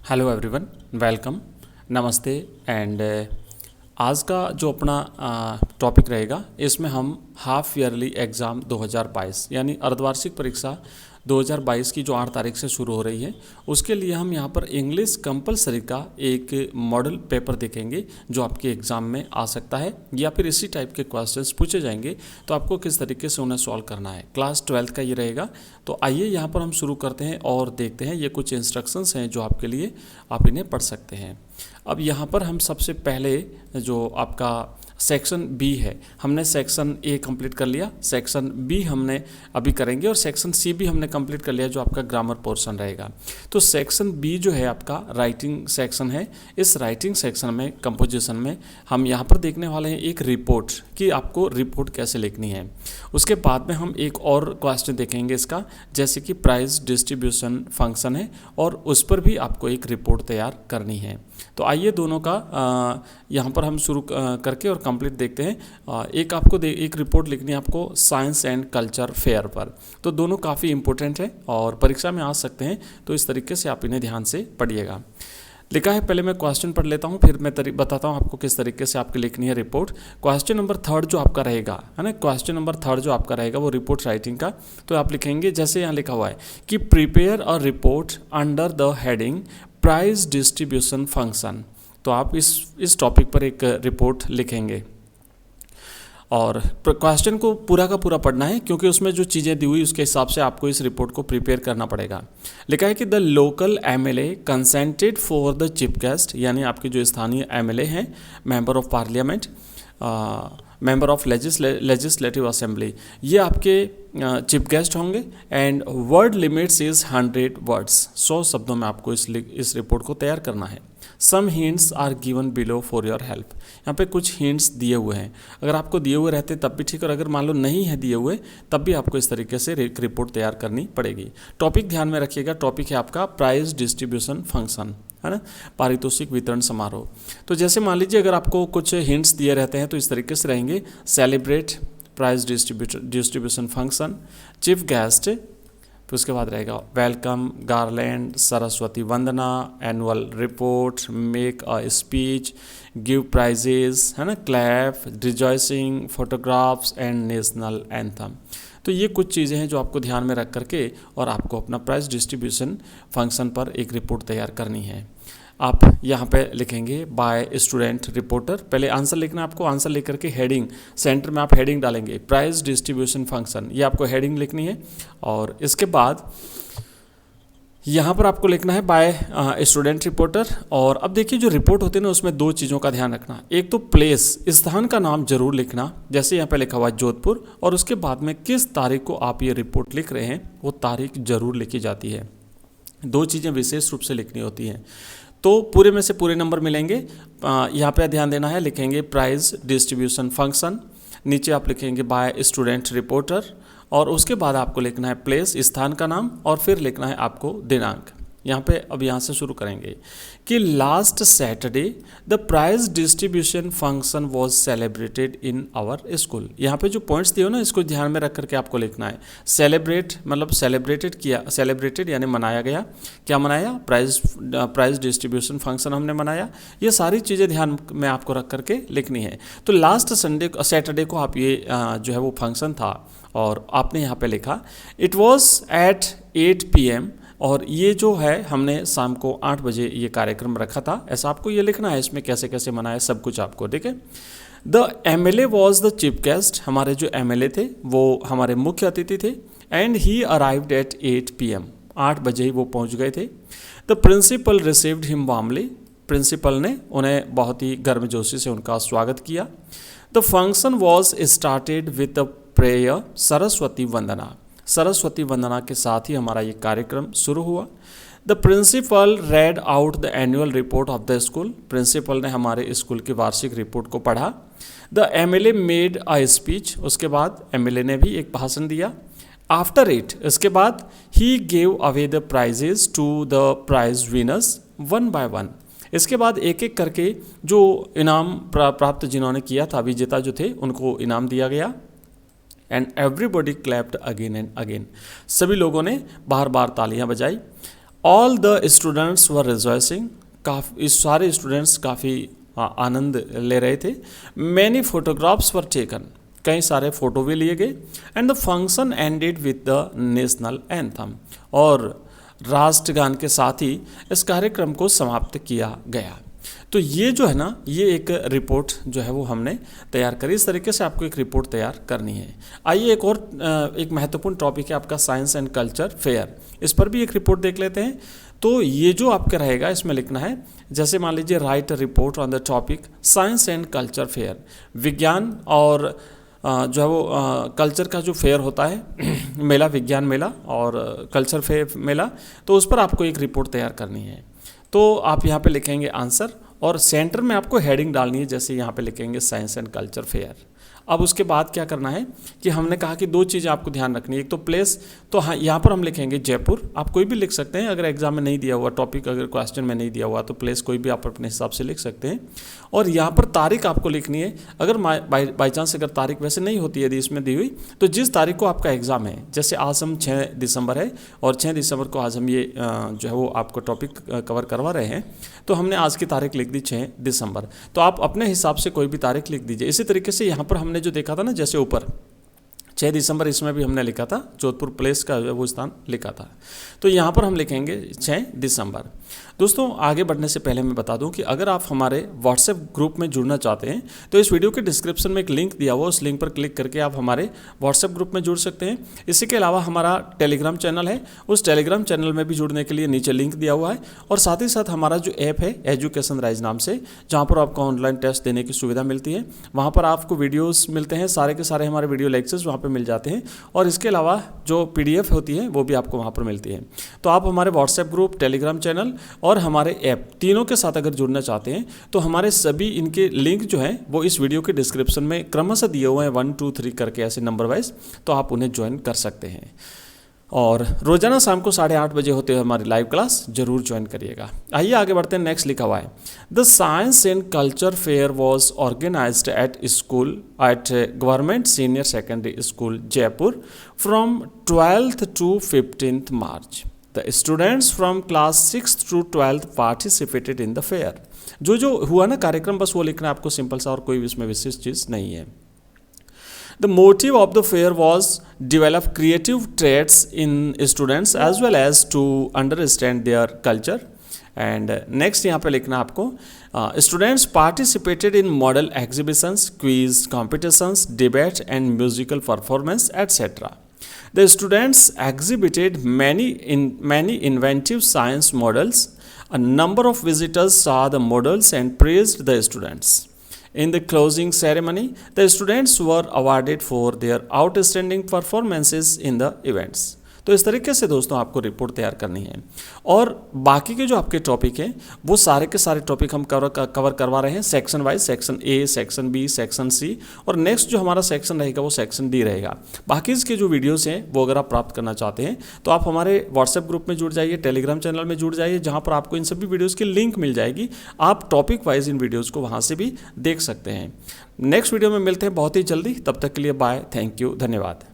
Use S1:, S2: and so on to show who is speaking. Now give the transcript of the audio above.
S1: Hello everyone, welcome, नमस्ते and आज का जो अपना टॉपिक रहेगा इसमें हम हाफ ईयरली एग्ज़ाम 2022 यानी अर्धवार्षिक परीक्षा 2022 की जो 8 तारीख से शुरू हो रही है उसके लिए हम यहाँ पर इंग्लिश कंपलसरी का एक मॉडल पेपर देखेंगे जो आपके एग्ज़ाम में आ सकता है या फिर इसी टाइप के क्वेश्चंस पूछे जाएंगे तो आपको किस तरीके से उन्हें सॉल्व करना है। क्लास 12th का ये रहेगा। तो आइए यहाँ पर हम शुरू करते हैं और देखते हैं ये कुछ इंस्ट्रक्शंस हैं जो आपके लिए आप इन्हें पढ़ सकते हैं। अब यहाँ पर हम सबसे पहले जो आपका सेक्शन बी है, हमने सेक्शन ए कंप्लीट कर लिया, सेक्शन बी हमने अभी करेंगे और सेक्शन सी भी हमने कंप्लीट कर लिया जो आपका ग्रामर पोर्शन रहेगा। तो सेक्शन बी जो है आपका राइटिंग सेक्शन है। इस राइटिंग सेक्शन में कंपोजिशन में हम यहाँ पर देखने वाले हैं एक रिपोर्ट कि आपको रिपोर्ट कैसे लिखनी है। उसके बाद में हम एक और क्वेश्चन देखेंगे इसका, जैसे कि प्राइस डिस्ट्रीब्यूशन फंक्शन है और उस पर भी आपको एक रिपोर्ट तैयार करनी है। तो आइए दोनों का यहाँ पर हम शुरू करके और कंप्लीट देखते हैं। एक आपको एक रिपोर्ट लिखनी है आपको साइंस एंड कल्चर फेयर पर। तो दोनों काफ़ी इंपॉर्टेंट है और परीक्षा में आ सकते हैं, तो इस तरीके से आप इन्हें ध्यान से पढ़िएगा। लिखा है, पहले मैं क्वेश्चन पढ़ लेता हूँ फिर मैं बताता हूँ आपको किस तरीके से आपकी लिखनी है रिपोर्ट। क्वेश्चन नंबर 3 जो आपका रहेगा है ना, क्वेश्चन नंबर 3 जो आपका रहेगा वो रिपोर्ट राइटिंग का। तो आप लिखेंगे जैसे यहाँ लिखा हुआ है कि prepare a report under the heading price distribution function. तो आप इस टॉपिक पर एक रिपोर्ट लिखेंगे और क्वेश्चन को पूरा का पूरा पढ़ना है क्योंकि उसमें जो चीज़ें दी हुई उसके हिसाब से आपको इस रिपोर्ट को प्रिपेयर करना पड़ेगा। लिखा है कि the local MLA consented for the chief guest, यानी आपके जो स्थानीय एमएलए हैं, member of parliament, member of legislative assembly, ये आपके चीफ गेस्ट होंगे। And word limits is 100 words, 100 शब्दों में आपको इस रिपोर्ट को तैयार करना है। Some hints are given below for your help, यहाँ पे कुछ हिंट्स दिए हुए हैं, अगर आपको दिए हुए रहते तब भी ठीक, और अगर मान लो नहीं है दिए हुए तब भी आपको इस तरीके से एक रिपोर्ट तैयार करनी पड़ेगी। टॉपिक ध्यान में रखिएगा, टॉपिक है आपका प्राइस डिस्ट्रीब्यूशन फंक्शन, है ना, पारितोषिक वितरण समारोह। तो जैसे मान लीजिए अगर आपको कुछ हिंट्स दिए रहते हैं तो इस तरीके से रहेंगे, celebrate prize distribution function, chief guest, फिर उसके बाद रहेगा वेलकम, गार्लैंड, सरस्वती वंदना, annual report, make a speech, give prizes, है ना, clap, rejoicing, photographs and national anthem. तो ये कुछ चीज़ें हैं जो आपको ध्यान में रख करके और आपको अपना प्राइस डिस्ट्रीब्यूशन फंक्शन पर एक रिपोर्ट तैयार करनी है। आप यहाँ पे लिखेंगे बाय स्टूडेंट रिपोर्टर, पहले आंसर लिखना है आपको, आंसर लिख करके हेडिंग, सेंटर में आप हेडिंग डालेंगे प्राइस डिस्ट्रीब्यूशन फंक्शन, ये आपको हेडिंग लिखनी है। और इसके बाद यहाँ पर आपको लिखना है बाय स्टूडेंट रिपोर्टर। और अब देखिए जो रिपोर्ट होती है ना उसमें 2 चीज़ों का ध्यान रखना, एक तो प्लेस, स्थान का नाम जरूर लिखना, जैसे यहाँ पे लिखा हुआ है जोधपुर, और उसके बाद में किस तारीख को आप ये रिपोर्ट लिख रहे हैं वो तारीख जरूर लिखी जाती है। 2 चीज़ें विशेष रूप से लिखनी होती हैं। तो पूरे में से पूरे नंबर मिलेंगे, यहाँ पे ध्यान देना है, लिखेंगे प्राइस डिस्ट्रीब्यूशन फंक्शन, नीचे आप लिखेंगे बाय स्टूडेंट रिपोर्टर, और उसके बाद आपको लिखना है प्लेस, स्थान का नाम, और फिर लिखना है आपको दिनांक। यहाँ पे अब यहाँ से शुरू करेंगे कि last Saturday the prize distribution function was celebrated in our school. यहाँ पे जो पॉइंट्स दिए हो ना इसको ध्यान में रख करके आपको लिखना है। सेलिब्रेट मतलब सेलिब्रेटेड किया, सेलिब्रेटेड यानी मनाया गया, क्या मनाया, प्राइज डिस्ट्रीब्यूशन फंक्शन हमने मनाया। ये सारी चीज़ें ध्यान में आपको रख करके लिखनी है। तो लास्ट सैटरडे को आप ये जो है वो फंक्शन था और आपने यहाँ पे लिखा इट वॉज एट 8 PM, और ये जो है हमने शाम को 8 बजे ये कार्यक्रम रखा था, ऐसा आपको ये लिखना है। इसमें कैसे कैसे मनाया सब कुछ आपको, ठीक है। The MLA was the chief guest, हमारे जो एमएलए थे वो हमारे मुख्य अतिथि थे। And he arrived at 8 PM, 8 बजे ही वो पहुंच गए थे। The principal received him warmly, principal ने उन्हें बहुत ही गर्मजोशी से उनका स्वागत किया। The function was started with the prayer Saraswati Vandana, Saraswati Vandana के साथ ही हमारा ये कार्यक्रम शुरू हुआ। The principal read out the annual report of the school, principal ने हमारे स्कूल की वार्षिक रिपोर्ट को पढ़ा। The MLA made a speech, उसके बाद एमएलए ने भी एक भाषण दिया। आफ्टर इट, इसके बाद ही gave away the prizes to the prize winners one by one, इसके बाद एक एक करके जो इनाम प्राप्त जिन्होंने किया था, विजेता जो थे, उनको इनाम दिया गया। And everybody clapped again and again, सभी लोगों ने बार बार तालियां बजाई। All the students were rejoicing, काफ़ी सारे स्टूडेंट्स काफ़ी आनंद ले रहे थे। मैनी फोटोग्राफ्स वर टेकन, कई सारे फ़ोटो भी लिए गए। And the function ended with the national anthem, और राष्ट्रगान के साथ ही इस कार्यक्रम को समाप्त किया गया। तो ये जो है ना, ये एक रिपोर्ट जो है वो हमने तैयार करी। इस तरीके से आपको एक रिपोर्ट तैयार करनी है। आइए एक और एक महत्वपूर्ण टॉपिक है आपका साइंस एंड कल्चर फेयर, इस पर भी एक रिपोर्ट देख लेते हैं। तो ये जो आपका रहेगा इसमें लिखना है, जैसे मान लीजिए right a report on the topic science and culture fair, विज्ञान और जो है वो कल्चर का जो फेयर होता है मेला, विज्ञान मेला और कल्चर फेयर मेला, तो उस पर आपको एक रिपोर्ट तैयार करनी है। तो आप यहाँ पे लिखेंगे आंसर और सेंटर में आपको हेडिंग डालनी है, जैसे यहाँ पे लिखेंगे साइंस एंड कल्चर फेयर। अब उसके बाद क्या करना है कि हमने कहा कि दो चीज़ें आपको ध्यान रखनी है, एक तो प्लेस, तो हाँ यहाँ पर हम लिखेंगे जयपुर। आप कोई भी लिख सकते हैं, अगर एग्जाम में नहीं दिया हुआ टॉपिक, अगर क्वेश्चन में नहीं दिया हुआ तो प्लेस कोई भी आप अपने हिसाब से लिख सकते हैं। और यहाँ पर तारीख आपको लिखनी है, अगर बाई चांस अगर तारीख वैसे नहीं होती यदि इसमें दी हुई, तो जिस तारीख को आपका एग्ज़ाम है, जैसे आज हम 6 दिसंबर है और 6 दिसंबर को आज हम ये जो है वो आपको टॉपिक कवर करवा रहे हैं, तो हमने आज की तारीख लिख दी 6 दिसंबर। तो आप अपने हिसाब से कोई भी तारीख लिख दीजिए। इसी तरीके से यहाँ पर हमने जो देखा था ना, जैसे ऊपर 6 दिसंबर, इसमें भी हमने लिखा था जोधपुर प्लेस का वो स्थान लिखा था, तो यहाँ पर हम लिखेंगे 6 दिसंबर। दोस्तों आगे बढ़ने से पहले मैं बता दूं कि अगर आप हमारे व्हाट्सएप ग्रुप में जुड़ना चाहते हैं तो इस वीडियो के डिस्क्रिप्शन में एक लिंक दिया हुआ, उस लिंक पर क्लिक करके आप हमारे व्हाट्सएप ग्रुप में जुड़ सकते हैं। इसी के अलावा हमारा टेलीग्राम चैनल है, उस टेलीग्राम चैनल में भी जुड़ने के लिए नीचे लिंक दिया हुआ है। और साथ ही साथ हमारा जो ऐप है एजुकेशन राइज नाम से, जहाँ पर आपको ऑनलाइन टेस्ट देने की सुविधा मिलती है, वहाँ पर आपको वीडियोज़ मिलते हैं, सारे के सारे हमारे वीडियो लेक्चर्स वहाँ पर मिल जाते हैं। और इसके अलावा जो PDF होती है वो भी आपको वहाँ पर मिलती है। तो आप हमारे व्हाट्सएप ग्रुप, टेलीग्राम चैनल और हमारे ऐप तीनों के साथ अगर जुड़ना चाहते हैं तो हमारे सभी इनके लिंक जो हैं वो इस वीडियो के डिस्क्रिप्शन में क्रमशः दिए हुए हैं, 1 2 3 करके ऐसे नंबर वाइज, तो आप उन्हें ज्वाइन कर सकते हैं। और रोजाना शाम को 8:30 बजे होते हैं हमारी लाइव क्लास, जरूर ज्वाइन करिएगा। आइए आगे बढ़ते हैं। नेक्स्ट लिखा हुआ है, the science and culture fair was organised at school at government senior secondary school Jaipur from 12th to 15th March. The students from class 6th to 12th participated in the fair. जो हुआ ना कार्यक्रम, बस वो लिखना है आपको, सिंपल सा, और कोई इसमें विशेष चीज़ नहीं है। The motive of the fair was develop creative traits in students as well as to understand their culture. And next यहाँ पे लिखना आपको, students participated in model exhibitions, quiz competitions, debate and musical performance, etc. The students exhibited many inventive science models. A number of visitors saw the models and praised the students. In the closing ceremony, the students were awarded for their outstanding performances in the events. तो इस तरीके से दोस्तों आपको report तैयार करनी है। और बाकी के जो आपके टॉपिक हैं वो सारे के सारे टॉपिक हम कवर करवा रहे हैं section wise, section A, section B, section C, और नेक्स्ट जो हमारा सेक्शन रहेगा वो सेक्शन डी रहेगा। बाकी इसके जो वीडियोस हैं वो अगर आप प्राप्त करना चाहते हैं तो आप हमारे व्हाट्सएप ग्रुप में जुड़ जाइए, टेलीग्राम चैनल में जुड़ जाइए, जहाँ पर आपको इन सभी वीडियोज़ की लिंक मिल जाएगी। आप टॉपिक वाइज इन वीडियोज़ को वहाँ से भी देख सकते हैं। नेक्स्ट वीडियो में मिलते हैं बहुत ही जल्दी, तब तक के लिए बाय, थैंक यू, धन्यवाद।